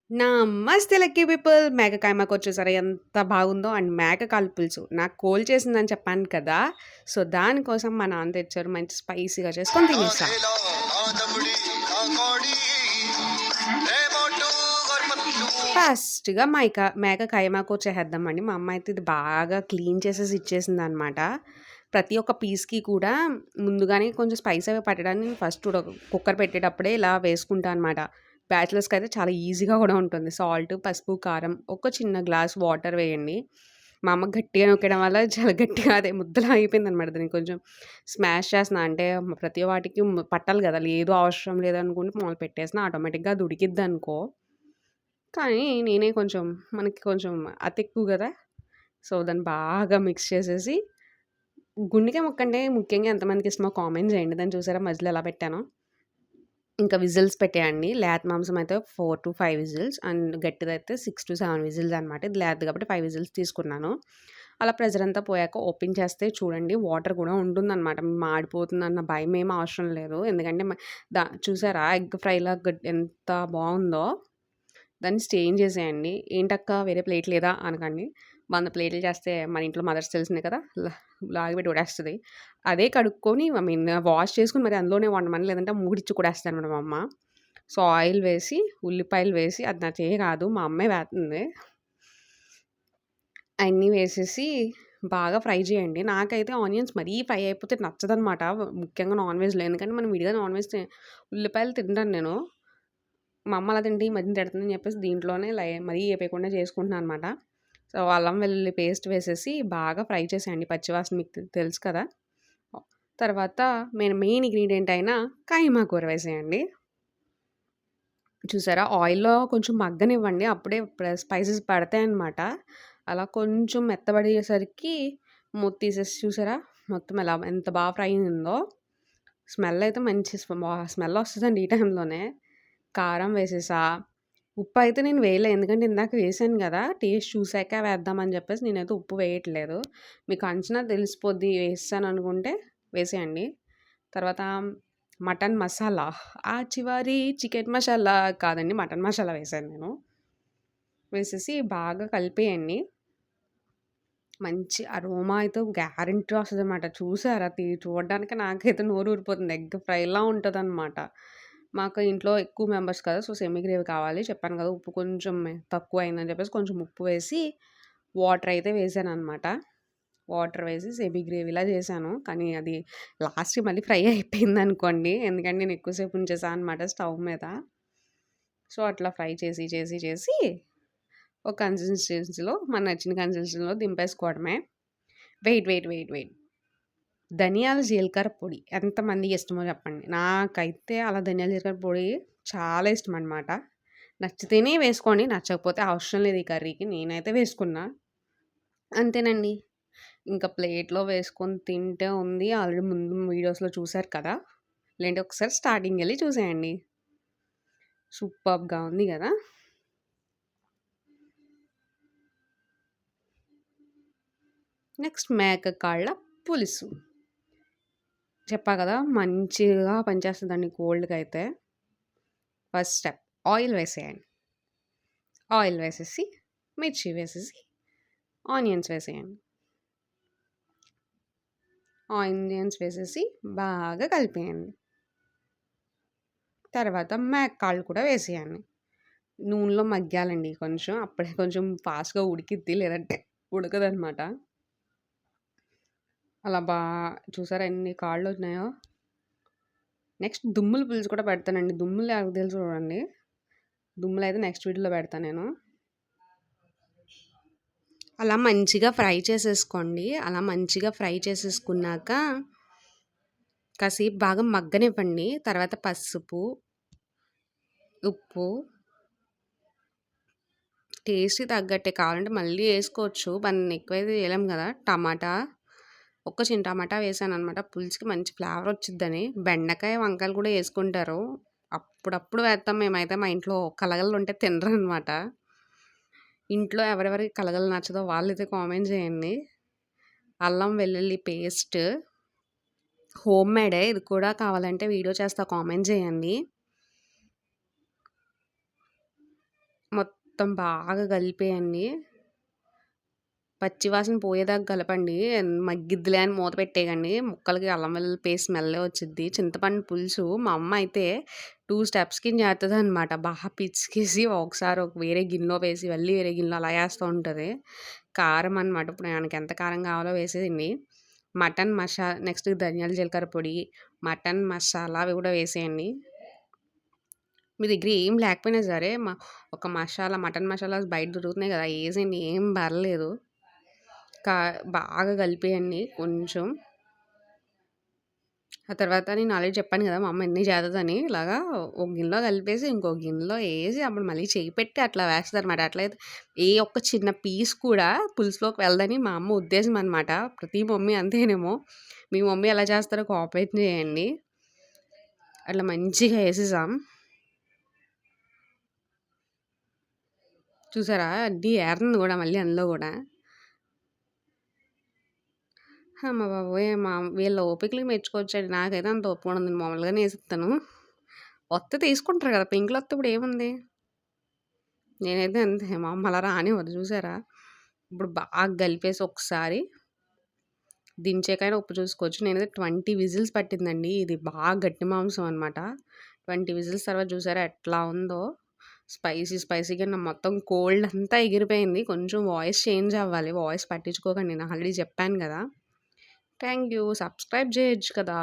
నమస్తే lucky people. మేక కైమాకొచ్చేసారా ఎంత బాగుందో అండ్ మేక కాలు పులుసు. నాకు కోల్ చేసిందని చెప్పాను కదా! సో, దానికోసం మా నాన్న తెచ్చారు. మంచి స్పైసీగా చేసుకొని తినేసా. ఫస్ట్‌గా మేక కైమాకు చేసేద్దామండి. మా అమ్మ అయితే ఇది బాగా క్లీన్ చేసేసి ఇచ్చేసిందనమాట. ప్రతి ఒక్క పీస్‌కి కూడా ముందుగానే కొంచెం స్పైస్ అవి పట్టడానికి నేను ఫస్ట్ కుక్కర్ పెట్టేటప్పుడే ఇలా వేసుకుంటా అనమాట. బ్యాచిలర్స్‌కయితే చాలా ఈజీగా గూడా ఉంటుంది. సాల్ట్, పసుపు, కారం, ఒక చిన్న గ్లాస్ వాటర్ వేయండి. మా అమ్మ గట్టిగా నొక్కడం వల్ల చాలా గట్టిగా అదే ముద్దలా అయిపోయిందనమాట. దాన్ని కొంచెం స్మాష్ చేస్తున్నా అంటే ప్రతి వాటికి పట్టాలి గదా! లేదు అవసరం లేదనుకుంటే మాములుగా పెట్టేసినా ఆటోమేటిక్‌గా అది ఉడికిద్దనుకో. కానీ నేనే కొంచెం మనకి కొంచెం అతెక్కువ గదా! సో, దాన్ని బాగా మిక్స్ చేసేసి గుండెకాయ ముక్కంటే ముఖ్యంగా ఎంతమందికిష్టమో కామెంట్ జేయండి. దాన్ని చూసారా మధ్యలో ఎలా పెట్టానో. ఇంకా విజిల్స్ పెట్టేయండి. లేత మాంసం అయితే 4-5 విజిల్స్ అండ్ గట్టిదైతే 6-7 విజిల్స్ అనమాట. ఇది లేతది కాబట్టి 5 విజిల్స్ తీసుకున్నాను. అలా ప్రెషర్ అంతా పోయాక ఓపెన్ చేస్తే చూడండి వాటర్ కూడా ఉంటుందనమాట. మాడిపోతుందన్న భయమేమి అవసరం లేదు. ఎందుకంటే చూసారా ఎగ్ ఫ్రైలా ఎంత బావుందో. దాన్ని స్టెయిన్ చేసేయండి. ఏంటక్కా వేరే ప్లేట్ లేదా అనకండి. 100 ప్లేట్లు చేస్తే మన ఇంట్లో మదర్స్ తెలిసిందే కదా! లాగిపెట్టి కొట్టేస్తది. అదే కడుక్కొని వాష్ చేసుకొని మరి అందులోనే వండమని లేదంటే మూడిచ్చి కొట్టేస్తదనమాట మా అమ్మ. సో, ఆయిల్ వేసి, ఉల్లిపాయలు వేసి అది నా చేయి కాదు మా అమ్మే వేత్తంది. అన్నీ వేసేసి బాగా ఫ్రై చేయండి. నాకైతే ఆనియన్స్ మరీ ఫ్రై అయిపోతే నచ్చదనమాట. ముఖ్యంగా నాన్ వెజ్‌లో. ఎందుకంటే మనం విడిగా నాన్ వెజ్ ఉల్లిపాయలు తింటాను నేను. మా అమ్మ అలా తింటే ఈ మధ్యన తిడతందని చెప్పేసి దీంట్లోనే మరీ ఏపేయకుండా చేసుకుంటున్నా అనమాట. సో, అల్లం వెల్లుల్లి పేస్ట్ వేసేసి బాగా ఫ్రై చేసేయండి. పచ్చివాసన మీకు తెలుసు కదా! తర్వాత మెయిన్ ఇంగ్రీడియంట్ అయిన కైమా కూర వేసేయండి. చూసారా? ఆయిల్‌లో కొంచెం మగ్గనివ్వండి. అప్పుడే స్పైసెస్ పడతాయన్నమాట. అలా కొంచెం మెత్తబడేసరికి మూత తీసేసి చూసారా? మొత్తం ఎంత బా ఫ్రై అయిందో. స్మెల్ అయితే మంచి స్మెల్ వస్తదండి ఈ టైంలోనే. కారం వేసేసా. ఉప్పయితే నేను వేయలే. ఎందుకంటే ఇందాక వేసాను గదా! టేస్ట్ చూసాక వేద్దామని జెప్పేసి నేనైతే ఉప్పు వేయట్లేదు. మీకు అంచనా తెలిసిపోద్ది వేసేసాననుకుంటే వేసేయండి. తర్వాత మటన్ మసాలా. ఆ చివరి చికెన్ మసాలా కాదండి. మటన్ మసాలా వేశాను నేను. వేసేసి బాగా కలిపేయండి. మంచి అరోమా అయితే గ్యారంటీ వస్తదనమాట. చూసారా? చూడడానికి నాకైతే నోరు ఊరిపోతుంది. ఎగ్ ఫ్రైలా ఉంటదనమాట. మాకు ఇంట్లో ఎక్కువ మెంబర్స్ కదా! సో, సెమీ గ్రేవీ కావాలి. చెప్పాను కదా! ఉప్పు కొంచెం తక్కువయిందని చెప్పేసి కొంచెం ఉప్పు వేసి వాటర్ అయితే వేసాననమాట. వాటర్ వేసి సెమీ గ్రేవీలా చేశాను. కానీ అది లాస్ట్‌కి మళ్ళీ ఫ్రై అయిపోయిందనుకోండి. ఎందుకంటే నేను ఎక్కువ సేపు ఉంచేసా అనమాట స్టవ్ మీద. సో, అట్లా ఫ్రై చేసి ఒక కన్సిస్టెన్సీలో మనకు నచ్చిన కన్సిస్టెన్సీలో దింపేసుకోవడమే. వెయిట్. ధనియాల జీలకర్ర పొడి ఎంతమందికి ఇష్టమో చెప్పండి. నాకైతే అలా ధనియాల జీలకర్ర పొడి చాలా ఇష్టమనమాట. నచ్చితేనే వేసుకోండి. నచ్చకపోతే అవసరం లేదు ఈ కర్రీకి. నేనైతే వేసుకున్నా. అంతేనండి. ఇంకా ప్లేట్‌లో వేసుకొని తింటే ఉంది. ఆల్రెడీ ముందు వీడియోస్‌లో చూసారు కదా! లేదంటే ఒకసారి స్టార్టింగ్‌కెళ్ళి చూసేయండి. సూపర్బ్‌గా ఉంది గదా! నెక్స్ట్ మేక కాళ్ళ పులుసు. చెప్పా కదా! మంచిగా పనిచేస్తదండి కోల్డ్‌కైతే. ఫస్ట్ స్టెప్ ఆయిల్ వేసేయండి. ఆయిల్ వేసేసి, మిర్చి వేసేసి, ఆనియన్స్ వేసేయండి. ఆనియన్స్ వేసేసి బాగా కలిపేయండి. తర్వాత మేక కూడా వేసేయండి. నూనెలో మగ్గాలండి కొంచెం. అప్పుడే కొంచెం ఫాస్ట్‌గా ఉడికిద్ది. లేదంటే ఉడకదనమాట. అలా చూసారా ఎన్ని కాళ్ళున్నాయో? నెక్స్ట్ దుమ్ముల పులుసు కూడా పెడతానండి. దుమ్ములు ఎవరికి తెలుసు చూడండి. దుమ్ములయితే నెక్స్ట్ వీడియోలో పెడతా నేను. అలా మంచిగా ఫ్రై చేసేసుకోండి. అలా మంచిగా ఫ్రై చేసేసుకున్నాక కాసేపు బాగా మగ్గనివ్వండి. తర్వాత పసుపు, ఉప్పు టేస్ట్‌కి తగ్గట్టే కావాలంటే మళ్ళీ ఏసుకోవచ్చు. మనం ఎక్కువైతే వేయలేం గదా! ఒక చిన్న టమాటా వేసాననమాట. పులుసుకి మంచి ఫ్లేవర్ వచ్చిద్దని. బెండకాయ, వంకాయలు కూడా ఏసుకుంటారు. అప్పుడప్పుడు వేత్తాం మేమైతే. మా ఇంట్లో కలగలుంటే తినరనమాట. ఇంట్లో ఎవరెవరికి కలగలు నచ్చదో వాళ్ళైతే కామెంట్ చేయండి. అల్లం వెల్లుల్లి పేస్ట్ హోమ్ మేడే. ఇది కూడా కావాలంటే వీడియో చేస్తా కామెంట్ చేయండి. మొత్తం బాగా కలిపేయండి. పచ్చి వాసన పోయేదాకా కలపండి. మగ్గిద్దిలే అని మూత పెట్టేయండి. ముక్కలకి అల్లం వెల్లుల్లి పేస్ట్ స్మెల్లే వచ్చిద్ది. చింతపండు పులుసు మా అమ్మ అయితే 2 స్టెప్స్‌కి చేత్తదనమాట. బాగా పిసికేసి ఒకసారి ఒక వేరే గిన్నెలో వేసి, మళ్ళీ వేరే గిన్నెలో అలా ఏస్తూ ఉంటది. కారం అనమాట. ఇప్పుడు మనకెంత కారం కావాలో వేసేయండి. మటన్ నెక్స్ట్ ధనియాల జీలకర్ర పొడి, మటన్ మసాలా అవి కూడా వేసేయండి. మీ దగ్గర ఏం లేకపోయినా సరే ఒక మటన్ మసాలాస్ బయట దొరుకుతున్నాయి కదా! ఏసేయండి. ఏం పర్లేదు. కా బాగా కలిపేయండి కొంచెం. ఆ తర్వాత నేను ఆల్రెడీ చెప్పాను కదా! మా అమ్మ ఎన్ని చేతదని. ఇలాగా ఒక గిన్నెలో కలిపేసి, ఇంకో గిన్నెలో ఏసి, అప్పుడు మళ్ళీ చెయ్యి పెట్టి అట్లా వేస్తదనమాట. అట్లయితే ఏ ఒక్క చిన్న పీస్ కూడా పులుసులోకి వెళ్ళదని మా అమ్మ ఉద్దేశం అనమాట. ప్రతి మమ్మీ అంతేనేమో! మీ మమ్మీ ఎలా చేస్తారో కోఆపరేట్ చేయండి. అట్లా మంచిగా ఏసేసాం. చూసారా? అన్నీ ఏరుతుంది కూడా మళ్ళీ అందులో కూడా. అమ్మ బాబోయ్! వీళ్ళ ఓపికలకి మెచ్చుకోవచ్చండి. నాకైతే అంత ఓపిక ఉండదు. నేను మామూలుగానే ఏసేత్తాను. వత్తే తీసుకుంటారు కదా! పెంకులొత్తే ఇప్పుడేముంది? నేనైతే అంతే. మా అమ్మ అలా రానివ్వదు చూసారా? ఇప్పుడు బాగా కలిపేసి ఒకసారి దించాకైనా ఉప్పు చూసుకోవచ్చు. నేనైతే 20 విజిల్స్ పట్టిందండి. ఇది బాగా గట్టి మాంసం అనమాట. 20 విజిల్స్ తర్వాత చూసారా ఎట్లా ఉందో? స్పైసీగా నా మొత్తం కోల్డ్ అంతా ఎగిరిపోయింది. కొంచెం వాయిస్ చేంజ్ అవ్వాలి. వాయిస్ పట్టించుకోకండి. నేను ఆల్రెడీ చెప్పాను గదా! Thank you. సబ్స్క్రైబ్ చేయొచ్చు కదా!